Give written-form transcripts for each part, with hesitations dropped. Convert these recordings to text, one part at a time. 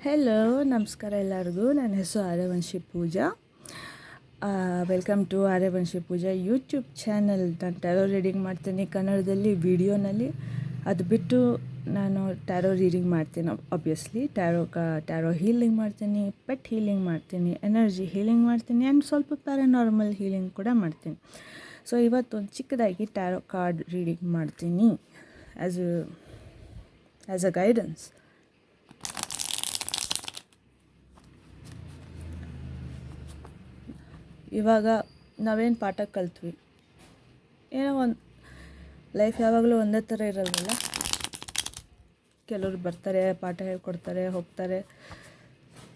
Hello, ನಮಸ್ಕಾರ ಎಲ್ಲರಿಗೂ. ನನ್ನ ಹೆಸರು Aryavanshi Pooja. Welcome to Aryavanshi Pooja YouTube channel. ನಾನು ಟ್ಯಾರೋ ರೀಡಿಂಗ್ ಮಾಡ್ತೀನಿ ಕನ್ನಡದಲ್ಲಿ, ವಿಡಿಯೋನಲ್ಲಿ. ಅದು ಬಿಟ್ಟು ನಾನು ಟ್ಯಾರೋ ರೀಡಿಂಗ್ ಮಾಡ್ತೀನಿ. ಆಬ್ವಿಯಸ್ಲಿ ಟ್ಯಾರೋ ಹೀಲಿಂಗ್ ಮಾಡ್ತೀನಿ, ಪೆಟ್ ಹೀಲಿಂಗ್ ಮಾಡ್ತೀನಿ, ಎನರ್ಜಿ ಹೀಲಿಂಗ್ ಮಾಡ್ತೀನಿ, ಆ್ಯಂಡ್ ಸ್ವಲ್ಪ ಪ್ಯಾರಾನಾರ್ಮಲ್ ಹೀಲಿಂಗ್ ಕೂಡ ಮಾಡ್ತೀನಿ. ಸೊ ಇವತ್ತೊಂದು ಚಿಕ್ಕದಾಗಿ ಟ್ಯಾರೋ ಕಾರ್ಡ್ ರೀಡಿಂಗ್ ಮಾಡ್ತೀನಿ ಆ್ಯಸ್ ಅ ಗೈಡೆನ್ಸ್. ಇವಾಗ ನಾವೇನು ಪಾಠ ಕಲ್ತ್ವಿ, ಏನೋ ಒಂದು ಲೈಫ್ ಯಾವಾಗಲೂ ಒಂದೇ ಥರ ಇರಲ್ವಲ್ಲ. ಕೆಲವರು ಬರ್ತಾರೆ, ಪಾಠ ಹೇಳ್ಕೊಡ್ತಾರೆ, ಹೋಗ್ತಾರೆ.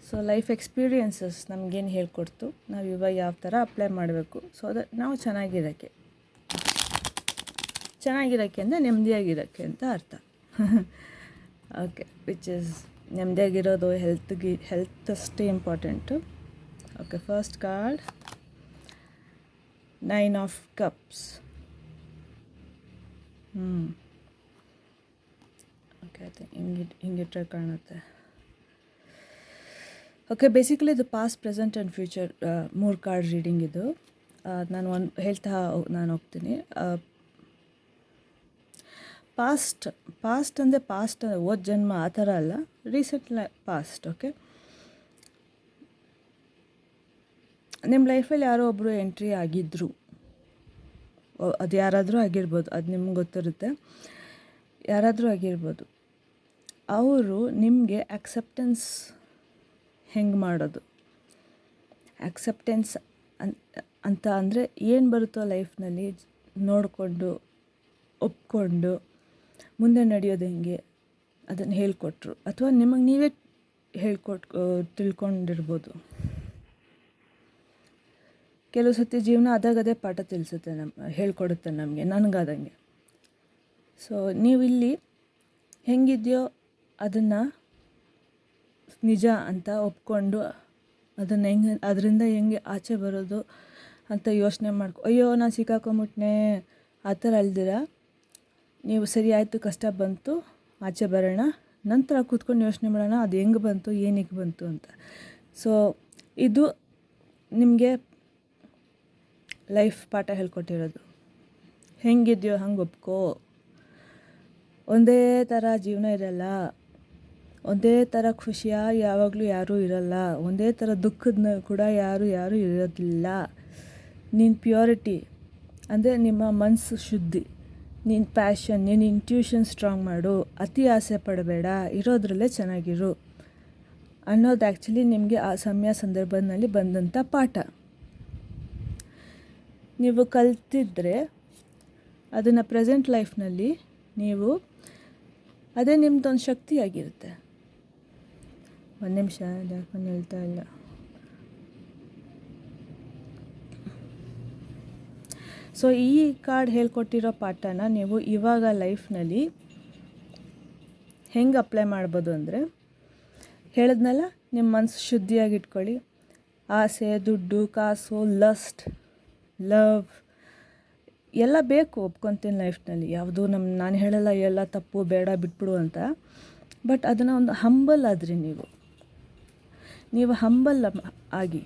ಸೊ ಲೈಫ್ ಎಕ್ಸ್ಪೀರಿಯನ್ಸಸ್ ನಮಗೇನು ಹೇಳ್ಕೊಡ್ತು, ನಾವು ಇವಾಗ ಯಾವ ಥರ ಅಪ್ಲೈ ಮಾಡಬೇಕು. ಸೊ ದಟ್ ನಾವು ಚೆನ್ನಾಗಿರೋಕ್ಕೆ ಅಂದರೆ ನೆಮ್ಮದಿಯಾಗಿರೋಕ್ಕೆ ಅಂತ ಅರ್ಥ. ಓಕೆ, ವಿಚ್ ಇಸ್ ನೆಮ್ಮದಿಯಾಗಿರೋದು ಹೆಲ್ತ್ ಅಷ್ಟೇ important. Okay, first card 9 of Cups. Okay, I think ಹಿಂಗಿಟ್ರೆ ಕಾಣುತ್ತೆ. ಓಕೆ, ಬೇಸಿಕಲಿ ಇದು past, present and future 3 card reading ಇದು. ನಾನು ಹೇಳ್ತಾ ಹೋಗ್ತೀನಿ. ಪಾಸ್ಟ್ ಅಂದರೆ ಪಾಸ್ಟ್ ಹೋದ ಜನ್ಮ ಆ ಥರ ಅಲ್ಲ, ರೀಸೆಂಟ್ ಪಾಸ್ಟ್. ಓಕೆ, ನಿಮ್ಮ ಲೈಫಲ್ಲಿ ಯಾರೋ ಒಬ್ಬರು ಎಂಟ್ರಿ ಆಗಿದ್ದರು, ಅದು ಯಾರಾದರೂ ಆಗಿರ್ಬೋದು, ಅದು ನಿಮ್ಗೆ ಗೊತ್ತಿರುತ್ತೆ, ಯಾರಾದರೂ ಆಗಿರ್ಬೋದು. ಅವರು ನಿಮಗೆ ಆಕ್ಸೆಪ್ಟೆನ್ಸ್ ಹೆಂಗೆ ಮಾಡೋದು, ಆಕ್ಸೆಪ್ಟೆನ್ಸ್ ಅಂತ ಅಂದರೆ ಏನು ಬರುತ್ತೋ ಲೈಫ್ನಲ್ಲಿ ನೋಡಿಕೊಂಡು ಒಪ್ಕೊಂಡು ಮುಂದೆ ನಡೆಯೋದು ಹೆಂಗೆ ಅದನ್ನು ಹೇಳ್ಕೊಟ್ರು, ಅಥವಾ ನಿಮಗೆ ನೀವೇ ತಿಳ್ಕೊಂಡಿರ್ಬೋದು. ಕೆಲವು ಸತಿ ಜೀವನ ಅದೇ ಪಾಠ ತಿಳಿಸುತ್ತೆ, ಹೇಳ್ಕೊಡುತ್ತೆ ನಮಗೆ, ನನಗಾದಂಗೆ. ಸೊ ನೀವಿಲ್ಲಿ ಹೆಂಗಿದೆಯೋ ಅದನ್ನು ನಿಜ ಅಂತ ಒಪ್ಕೊಂಡು ಅದರಿಂದ ಹೆಂಗೆ ಆಚೆ ಬರೋದು ಅಂತ ಯೋಚನೆ ಅಯ್ಯೋ ನಾನು ಸಿಕ್ಕಾಕೊಂಬಿಟ್ನೆ ಆ ಥರ ಅಲ್ದಿರ, ನೀವು ಸರಿ ಆಯಿತು, ಕಷ್ಟ ಬಂತು, ಆಚೆ ಬರೋಣ, ನಂತರ ಕೂತ್ಕೊಂಡು ಯೋಚನೆ ಮಾಡೋಣ ಅದು ಹೆಂಗೆ ಬಂತು, ಏನಕ್ಕೆ ಬಂತು ಅಂತ. ಸೊ ಇದು ನಿಮಗೆ ಲೈಫ್ ಪಾಠ ಹೇಳ್ಕೊಟ್ಟಿರೋದು. ಹೆಂಗಿದೆಯೋ ಹಂಗೆ ಒಪ್ಕೋ. ಒಂದೇ ಥರ ಜೀವನ ಇರಲ್ಲ, ಒಂದೇ ಥರ ಖುಷಿಯಾಗಿ ಯಾವಾಗಲೂ ಯಾರೂ ಇರಲ್ಲ, ಒಂದೇ ಥರ ದುಃಖದ ಕೂಡ ಯಾರೂ ಇರೋದಿಲ್ಲ. ನಿನ್ನ ಪ್ಯೂರಿಟಿ ಅಂದರೆ ನಿಮ್ಮ ಮನಸ್ಸು ಶುದ್ಧಿ, ನಿನ್ನ ಪ್ಯಾಷನ್, ನಿನ್ನ ಇಂಟ್ಯೂಷನ್ ಸ್ಟ್ರಾಂಗ್ ಮಾಡು, ಅತಿ ಆಸೆ ಪಡಬೇಡ, ಇರೋದ್ರಲ್ಲೇ ಚೆನ್ನಾಗಿರು ಅನ್ನೋದು ಆ್ಯಕ್ಚುಲಿ ನಿಮಗೆ ಆ ಸಮಯ ಸಂದರ್ಭದಲ್ಲಿ ಬಂದಂಥ ಪಾಠ. ನೀವು ಕಲ್ತಿದ್ರೆ ಅದನ್ನು ಪ್ರೆಸೆಂಟ್ ಲೈಫ್ನಲ್ಲಿ ನೀವು ಅದೇ ನಿಮ್ಮದೊಂದು ಶಕ್ತಿಯಾಗಿರುತ್ತೆ. ಒಂದು ನಿಮಿಷ, ಯಾಕಂದು ಹೇಳ್ತಾ ಇಲ್ಲ. ಸೊ ಈ ಕಾರ್ಡ್ ಹೇಳ್ಕೊಟ್ಟಿರೋ ಪಾಠನ ನೀವು ಇವಾಗ ಲೈಫ್ನಲ್ಲಿ ಹೆಂಗೆ ಅಪ್ಲೈ ಮಾಡ್ಬೋದು ಅಂದರೆ, ಹೇಳಿದ್ನಲ್ಲ, ನಿಮ್ಮ ಮನಸ್ಸು ಶುದ್ಧಿಯಾಗಿಟ್ಕೊಳ್ಳಿ. ಆಸೆ, ದುಡ್ಡು, ಕಾಸು, ಲಸ್ಟ್, ಲವ್ ಎಲ್ಲ ಬೇಕು, ಒಪ್ಕೊತೀನಿ ಲೈಫ್ನಲ್ಲಿ. ಯಾವುದು ನಾನು ಹೇಳಲ್ಲ ಎಲ್ಲ ತಪ್ಪು, ಬೇಡ, ಬಿಟ್ಬಿಡು ಅಂತ. ಬಟ್ ಅದನ್ನು ಒಂದು ಹಂಬಲ್ ಆದರೆ ನೀವು ಹಂಬಲ್ ಆಗಿ,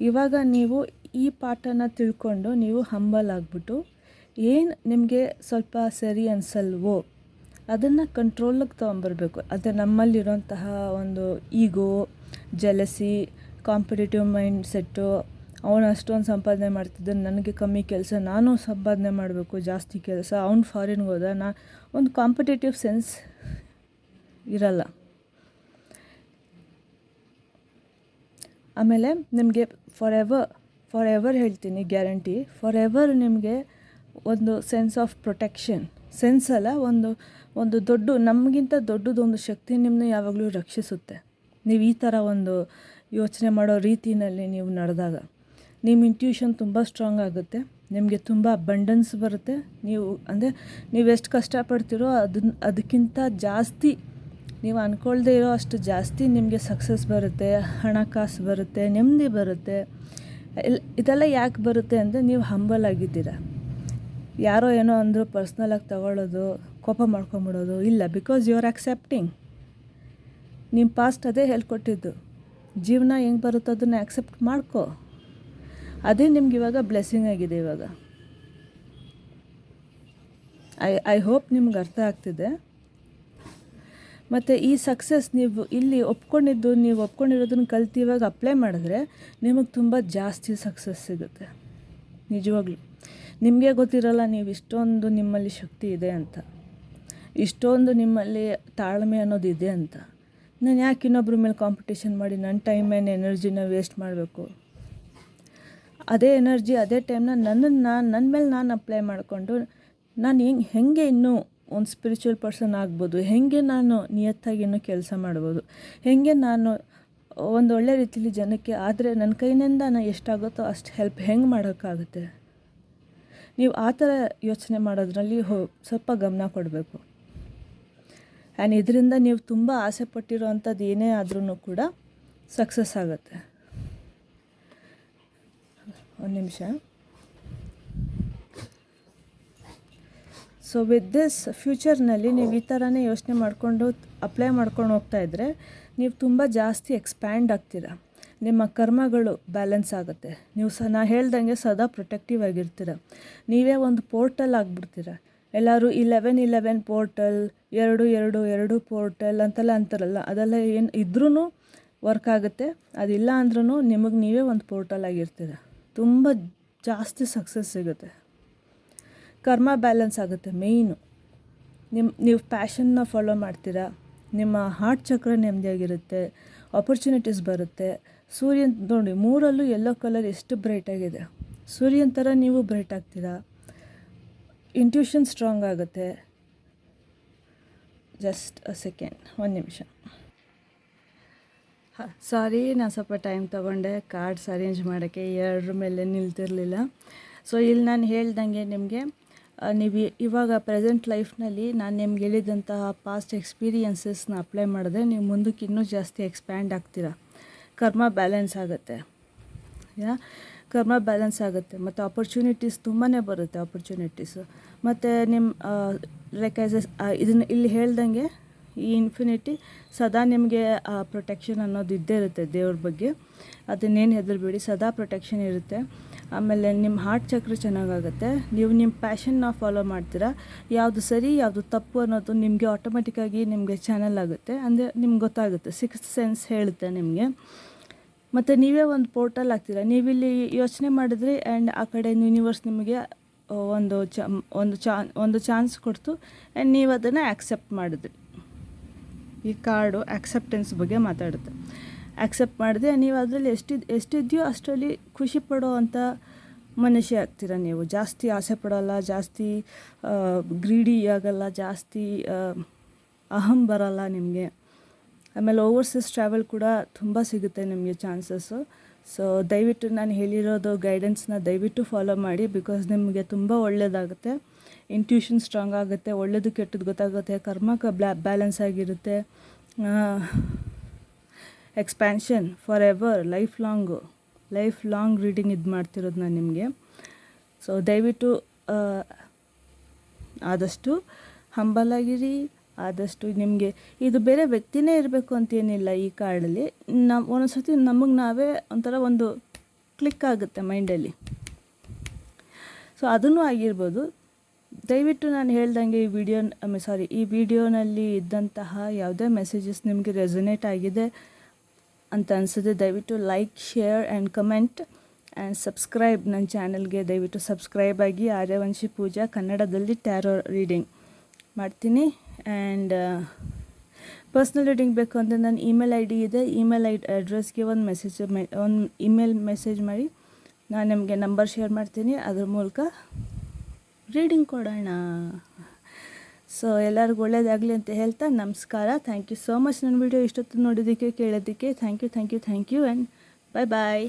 ಇವಾಗ ನೀವು ಈ ಪಾಠನ ತಿಳ್ಕೊಂಡು ನೀವು ಹಂಬಲ್ ಆಗಿಬಿಟ್ಟು ಏನು ನಿಮಗೆ ಸ್ವಲ್ಪ ಸರಿ ಅನಿಸಲ್ವೋ ಅದನ್ನು ಕಂಟ್ರೋಲಿಗೆ ತೊಗೊಂಬರ್ಬೇಕು. ಅದು ನಮ್ಮಲ್ಲಿರೋಂತಹ ಒಂದು ಈಗೋ, ಜಲಸಿ, ಕಾಂಪಿಟೇಟಿವ್ ಮೈಂಡ್ ಸೆಟ್ಟು, ಅವನು ಅಷ್ಟೊಂದು ಸಂಪಾದನೆ ಮಾಡ್ತಿದ್ದಾನೆ, ನನಗೆ ಕಮ್ಮಿ ಕೆಲಸ, ನಾನು ಸಂಪಾದನೆ ಮಾಡಬೇಕು ಜಾಸ್ತಿ ಕೆಲಸ, ಅವ್ನು ಫಾರಿನ್ಗೆ ಹೋದ, ಒಂದು ಕಾಂಪಿಟೇಟಿವ್ ಸೆನ್ಸ್ ಇರಲ್ಲ. ಆಮೇಲೆ ನಿಮಗೆ ಫಾರ್ ಎವರ್ ಹೇಳ್ತೀನಿ, ಗ್ಯಾರಂಟಿ, ಫಾರ್ ಎವರ್ ನಿಮಗೆ ಒಂದು ಸೆನ್ಸ್ ಆಫ್ ಪ್ರೊಟೆಕ್ಷನ್, ಸೆನ್ಸ್ ಅಲ್ಲ, ಒಂದು ನಮಗಿಂತ ದೊಡ್ಡದೊಂದು ಶಕ್ತಿ ನಿಮ್ಮನ್ನ ಯಾವಾಗಲೂ ರಕ್ಷಿಸುತ್ತೆ. ನೀವು ಈ ಥರ ಒಂದು ಯೋಚನೆ ಮಾಡೋ ರೀತಿಯಲ್ಲಿ ನೀವು ನಡೆದಾಗ ನಿಮ್ಮ ಇಂಟ್ಯೂಷನ್ ತುಂಬ ಸ್ಟ್ರಾಂಗ್ ಆಗುತ್ತೆ, ನಿಮಗೆ ತುಂಬ ಅಬಂಡೆನ್ಸ್ ಬರುತ್ತೆ. ನೀವು ಎಷ್ಟು ಕಷ್ಟಪಡ್ತೀರೋ ಅದಕ್ಕಿಂತ ಜಾಸ್ತಿ ನೀವು ಅಂದ್ಕೊಳ್ದೇ ಇರೋ ಅಷ್ಟು ಜಾಸ್ತಿ ನಿಮಗೆ ಸಕ್ಸಸ್ ಬರುತ್ತೆ, ಹಣಕಾಸು ಬರುತ್ತೆ, ನೆಮ್ಮದಿ ಬರುತ್ತೆ. ಇದೆಲ್ಲ ಯಾಕೆ ಬರುತ್ತೆ ಅಂದರೆ ನೀವು ಹಂಬಲ್ ಆಗಿದ್ದೀರ. ಯಾರೋ ಏನೋ ಅಂದರೂ ಪರ್ಸ್ನಲಾಗಿ ತಗೊಳ್ಳೋದು, ಕೋಪ ಮಾಡ್ಕೊಂಬಿಡೋದು ಇಲ್ಲ, ಬಿಕಾಸ್ ಯು ಆರ್ ಆಕ್ಸೆಪ್ಟಿಂಗ್. ನಿಮ್ಮ ಪಾಸ್ಟ್ ಅದೇ ಹೇಳ್ಕೊಟ್ಟಿದ್ದು. ಜೀವನ ಹೆಂಗೆ ಬರುತ್ತೋ ಅದನ್ನು ಆ್ಯಕ್ಸೆಪ್ಟ್ ಮಾಡ್ಕೊ. ಅದೇ ನಿಮ್ಗೆ ಇವಾಗ ಬ್ಲೆಸ್ಸಿಂಗ್ ಆಗಿದೆ ಇವಾಗ. ಐ ಹೋಪ್ ನಿಮ್ಗೆ ಅರ್ಥ ಆಗ್ತಿದೆ. ಮತ್ತು ಈ ಸಕ್ಸಸ್ ನೀವು ಇಲ್ಲಿ ನೀವು ಒಪ್ಕೊಂಡಿರೋದನ್ನು ಕಲ್ತು ಇವಾಗ ಅಪ್ಲೈ ಮಾಡಿದ್ರೆ ನಿಮಗೆ ತುಂಬ ಜಾಸ್ತಿ ಸಕ್ಸಸ್ ಸಿಗುತ್ತೆ. ನಿಜವಾಗ್ಲೂ ನಿಮಗೆ ಗೊತ್ತಿರಲ್ಲ ನೀವು ಇಷ್ಟೊಂದು ನಿಮ್ಮಲ್ಲಿ ಶಕ್ತಿ ಇದೆ ಅಂತ, ಇಷ್ಟೊಂದು ನಿಮ್ಮಲ್ಲಿ ತಾಳ್ಮೆ ಅನ್ನೋದು ಇದೆ ಅಂತ. ನಾನು ಯಾಕೆ ಇನ್ನೊಬ್ಬರ ಮೇಲೆ ಕಾಂಪಿಟೇಷನ್ ಮಾಡಿ ನನ್ನ ಟೈಮ್ ಆ್ಯಂಡ್ ಎನರ್ಜಿನ ವೇಸ್ಟ್ ಮಾಡಬೇಕು? ಅದೇ ಎನರ್ಜಿ ಅದೇ ಟೈಮ್ನ ನನ್ನ ಮೇಲೆ ನಾನು ಅಪ್ಲೈ ಮಾಡಿಕೊಂಡು ನಾನು ಹೆಂಗೆ ಇನ್ನೂ ಒಂದು ಸ್ಪಿರಿಚುವಲ್ ಪರ್ಸನ್ ಆಗ್ಬೋದು, ಹೇಗೆ ನಾನು ನಿಯತ್ತಾಗಿ ಇನ್ನೂ ಕೆಲಸ ಮಾಡ್ಬೋದು, ಹೇಗೆ ನಾನು ಒಂದು ಒಳ್ಳೆ ರೀತಿಯಲ್ಲಿ ಜನಕ್ಕೆ ಆದರೆ ನನ್ನ ಕೈನಿಂದ ನಾನು ಎಷ್ಟಾಗುತ್ತೋ ಅಷ್ಟು ಹೆಲ್ಪ್ ಹೆಂಗೆ ಮಾಡೋಕ್ಕಾಗುತ್ತೆ. ನೀವು ಆ ಥರ ಯೋಚನೆ ಮಾಡೋದ್ರಲ್ಲಿ ಸ್ವಲ್ಪ ಗಮನ ಕೊಡಬೇಕು. ಆ್ಯಂಡ್ ಇದರಿಂದ ನೀವು ತುಂಬ ಆಸೆ ಪಟ್ಟಿರೋ ಅಂಥದ್ದು ಏನೇ ಆದ್ರೂ ಕೂಡ ಸಕ್ಸಸ್ ಆಗುತ್ತೆ. ಒಂದು ನಿಮಿಷ. ಸೊ ವಿತ್ ದಿಸ್ ಫ್ಯೂಚರ್ನಲ್ಲಿ ನೀವು ಈ ಥರನೇ ಯೋಚನೆ ಮಾಡಿಕೊಂಡು ಅಪ್ಲೈ ಮಾಡ್ಕೊಂಡು ಹೋಗ್ತಾಯಿದ್ರೆ ನೀವು ತುಂಬ ಜಾಸ್ತಿ ಎಕ್ಸ್ಪ್ಯಾಂಡ್ ಆಗ್ತೀರ. ನಿಮ್ಮ ಕರ್ಮಗಳು ಬ್ಯಾಲೆನ್ಸ್ ಆಗುತ್ತೆ. ನೀವು ನಾ ಹೇಳ್ದಂಗೆ ಸದಾ ಪ್ರೊಟೆಕ್ಟಿವ್ ಆಗಿರ್ತೀರ. ನೀವೇ ಒಂದು ಪೋರ್ಟಲ್ ಆಗಿಬಿಡ್ತೀರ. ಎಲ್ಲರೂ 11 ಪೋರ್ಟಲ್, 2 ಪೋರ್ಟಲ್ ಅಂತೆಲ್ಲ ಅಂತಾರಲ್ಲ, ಅದೆಲ್ಲ ಏನು ಇದ್ರೂ ವರ್ಕ್ ಆಗುತ್ತೆ. ಅದಿಲ್ಲ ಅಂದ್ರೂ ನಿಮಗೆ ನೀವೇ ಒಂದು ಪೋರ್ಟಲ್ ಆಗಿರ್ತೀರ. ತುಂಬ ಜಾಸ್ತಿ ಸಕ್ಸಸ್ ಸಿಗುತ್ತೆ. ಕರ್ಮ ಬ್ಯಾಲೆನ್ಸ್ ಆಗುತ್ತೆ ಮೇಯ್ನು. ನೀವು ಪ್ಯಾಷನ್ನ ಫಾಲೋ ಮಾಡ್ತೀರಾ. ನಿಮ್ಮ ಹಾರ್ಟ್ ಚಕ್ರ ನೆಮ್ಮದಿಯಾಗಿರುತ್ತೆ. ಆಪರ್ಚುನಿಟೀಸ್ ಬರುತ್ತೆ. ಸೂರ್ಯನ ನೋಡಿ 3ರಲ್ಲೂ ಯೆಲ್ಲೋ ಕಲರ್ ಎಷ್ಟು ಬ್ರೈಟಾಗಿದೆ. ಸೂರ್ಯನ ಥರ ನೀವು ಬ್ರೈಟ್ ಆಗ್ತೀರಾ. ಇಂಟ್ಯೂಷನ್ ಸ್ಟ್ರಾಂಗ್ ಆಗುತ್ತೆ. ಜಸ್ಟ್ ಅ ಸೆಕೆಂಡ್, ಒಂದು ನಿಮಿಷ. ಸಾರಿ, ನಾನು ಸ್ವಲ್ಪ ಟೈಮ್ ತೊಗೊಂಡೆ ಕಾರ್ಡ್ಸ್ ಅರೇಂಜ್ ಮಾಡೋಕ್ಕೆ, ಎರಡರ ಮೇಲೆ ನಿಲ್ತಿರಲಿಲ್ಲ. ಸೊ ಇಲ್ಲಿ ನಾನು ಹೇಳ್ದಂಗೆ ನಿಮಗೆ ನೀವು ಇವಾಗ ಪ್ರೆಸೆಂಟ್ ಲೈಫ್ನಲ್ಲಿ ನಾನು ನಿಮ್ಗೆ ಹೇಳಿದಂತಹ ಪಾಸ್ಟ್ ಎಕ್ಸ್ಪೀರಿಯನ್ಸಸ್ನ ಅಪ್ಲೈ ಮಾಡಿದ್ರೆ ನೀವು ಮುಂದಕ್ಕೆ ಇನ್ನೂ ಜಾಸ್ತಿ ಎಕ್ಸ್ಪ್ಯಾಂಡ್ ಆಗ್ತೀರಾ. ಕರ್ಮ ಬ್ಯಾಲೆನ್ಸ್ ಆಗುತ್ತೆ. ಕರ್ಮ ಬ್ಯಾಲೆನ್ಸ್ ಆಗುತ್ತೆ. ಮತ್ತು ಆಪರ್ಚುನಿಟೀಸ್ ತುಂಬಾ ಬರುತ್ತೆ. ಆಪರ್ಚುನಿಟೀಸು ಮತ್ತು ನಿಮ್ಮ ಲೈಕ್ ಇದನ್ನು ಇಲ್ಲಿ ಹೇಳ್ದಂಗೆ ಈ ಇನ್ಫಿನಿಟಿ ಸದಾ ನಿಮಗೆ ಪ್ರೊಟೆಕ್ಷನ್ ಅನ್ನೋದು ಇದ್ದೇ ಇರುತ್ತೆ. ದೇವ್ರ ಬಗ್ಗೆ ಅದನ್ನೇನು ಹೆದರಬೇಡಿ, ಸದಾ ಪ್ರೊಟೆಕ್ಷನ್ ಇರುತ್ತೆ. ಆಮೇಲೆ ನಿಮ್ಮ ಹಾರ್ಟ್ ಚಕ್ರ ಚೆನ್ನಾಗಾಗುತ್ತೆ. ನೀವು ನಿಮ್ಮ ಪ್ಯಾಷನ್ನ ಫಾಲೋ ಮಾಡ್ತೀರಾ. ಯಾವುದು ಸರಿ ಯಾವುದು ತಪ್ಪು ಅನ್ನೋದು ನಿಮಗೆ ಆಟೋಮೆಟಿಕ್ಕಾಗಿ ನಿಮಗೆ ಚಾನಲ್ ಆಗುತ್ತೆ. ಅಂದರೆ ನಿಮ್ಗೆ ಗೊತ್ತಾಗುತ್ತೆ. ಸಿಕ್ಸ್ತ್ ಸೆನ್ಸ್ ಹೇಳುತ್ತೆ ನಿಮಗೆ. ಮತ್ತು ನೀವೇ ಒಂದು ಪೋರ್ಟಲ್ ಆಗ್ತೀರಾ. ನೀವಿಲ್ಲಿ ಯೋಚನೆ ಮಾಡಿದ್ರಿ ಆ್ಯಂಡ್ ಆ ಕಡೆ ಯೂನಿವರ್ಸ್ ನಿಮಗೆ ಒಂದು ಚಾನ್ಸ್ ಕೊಡ್ತು ಆ್ಯಂಡ್ ನೀವು ಅದನ್ನು ಆ್ಯಕ್ಸೆಪ್ಟ್ ಮಾಡಿದ್ರಿ. ಈ ಕಾರ್ಡು ಆ್ಯಕ್ಸೆಪ್ಟೆನ್ಸ್ ಬಗ್ಗೆ ಮಾತಾಡುತ್ತೆ. ಆ್ಯಕ್ಸೆಪ್ಟ್ ಮಾಡಿದೆ ನೀವು ಅದರಲ್ಲಿ ಎಷ್ಟಿದೆಯೋ ಅಷ್ಟರಲ್ಲಿ ಖುಷಿ ಪಡೋ ಅಂಥ ಮನುಷ್ಯ ಆಗ್ತೀರ. ನೀವು ಜಾಸ್ತಿ ಆಸೆ ಪಡೋಲ್ಲ, ಜಾಸ್ತಿ ಗ್ರೀಡಿ ಆಗಲ್ಲ, ಜಾಸ್ತಿ ಅಹಂ ಬರೋಲ್ಲ ನಿಮಗೆ. ಆಮೇಲೆ ಓವರ್ಸೀಸ್ ಟ್ರಾವೆಲ್ ಕೂಡ ತುಂಬ ಸಿಗುತ್ತೆ ನಿಮಗೆ ಚಾನ್ಸಸ್ಸು. ಸೊ ದಯವಿಟ್ಟು ನಾನು ಹೇಳಿರೋದು ಗೈಡೆನ್ಸ್ನ ದಯವಿಟ್ಟು ಫಾಲೋ ಮಾಡಿ. ಬಿಕಾಸ್ ನಿಮಗೆ ತುಂಬ ಒಳ್ಳೆಯದಾಗುತ್ತೆ. ಇಂಟ್ಯೂಷನ್ ಸ್ಟ್ರಾಂಗ್ ಆಗುತ್ತೆ. ಒಳ್ಳೆಯದು ಕೆಟ್ಟದ್ದು ಗೊತ್ತಾಗುತ್ತೆ. ಕರ್ಮಕ್ಕೆ ಬ್ಯಾಲೆನ್ಸ್ ಆಗಿರುತ್ತೆ. Expansion for ever life long reading ಇದು ಮಾಡ್ತಿರೋದು ನಾನು ನಿಮಗೆ. ಸೊ ದಯವಿಟ್ಟು ಆದಷ್ಟು ಹಂಬಲ್ ಆಗಿರಿ. ಆದಷ್ಟು ನಿಮಗೆ ಇದು ಬೇರೆ ವ್ಯಕ್ತಿನೇ ಇರಬೇಕು ಅಂತೇನಿಲ್ಲ. ಈ ಕಾರ್ಡಲ್ಲಿ ಒಂದೊಂದು ಸರ್ತಿ ನಮಗೆ ನಾವೇ ಒಂಥರ ಒಂದು ಕ್ಲಿಕ್ ಆಗುತ್ತೆ ಮೈಂಡಲ್ಲಿ. ಸೊ ಅದನ್ನೂ ಆಗಿರ್ಬೋದು. ದಯವಿಟ್ಟು ನಾನು ಹೇಳ್ದಂಗೆ ಈ ವಿಡಿಯೋನಲ್ಲಿ ಇದ್ದಂತಹ ಯಾವುದೇ ಮೆಸೇಜಸ್ ನಿಮಗೆ ರೆಸೊನೇಟ್ ಆಗಿದೆ ಅಂತ ಅನಿಸಿದ್ರೆ ದಯವಿಟ್ಟು like, share and comment and subscribe. ನನ್ನ ಚಾನಲ್ಗೆ ದಯವಿಟ್ಟು ಸಬ್ಸ್ಕ್ರೈಬ್ ಆಗಿ. ಆರ್ಯವಂಶಿ ಪೂಜಾ ಕನ್ನಡದಲ್ಲಿ ಟ್ಯಾರೋ ರೀಡಿಂಗ್ ಮಾಡ್ತೀನಿ. ಆ್ಯಂಡ್ ಪರ್ಸ್ನಲ್ ರೀಡಿಂಗ್ ಬೇಕು ಅಂದರೆ ನನ್ನ ಇಮೇಲ್ ID ಇದೆ. ಇಮೇಲ್ ಅಡ್ರೆಸ್ಗೆ ಒಂದು ಇಮೇಲ್ ಮೆಸೇಜ್ ಮಾಡಿ. ನಾನು ನಿಮಗೆ ನಂಬರ್ ಶೇರ್ ಮಾಡ್ತೀನಿ. ಅದ್ರ ಮೂಲಕ ರೀಡಿಂಗ್ ಕೊಡೋಣ. ಸೊ ಎಲ್ಲರಿಗೂ ಒಳ್ಳೆಯದಾಗಲಿ ಅಂತ ಹೇಳ್ತಾ ನಮಸ್ಕಾರ. ಥ್ಯಾಂಕ್ ಯು ಸೋ ಮಚ್ ನನ್ನ ವಿಡಿಯೋ ಇಷ್ಟೊತ್ತು ನೋಡೋದಕ್ಕೆ, ಕೇಳೋದಕ್ಕೆ. Thank you and bye.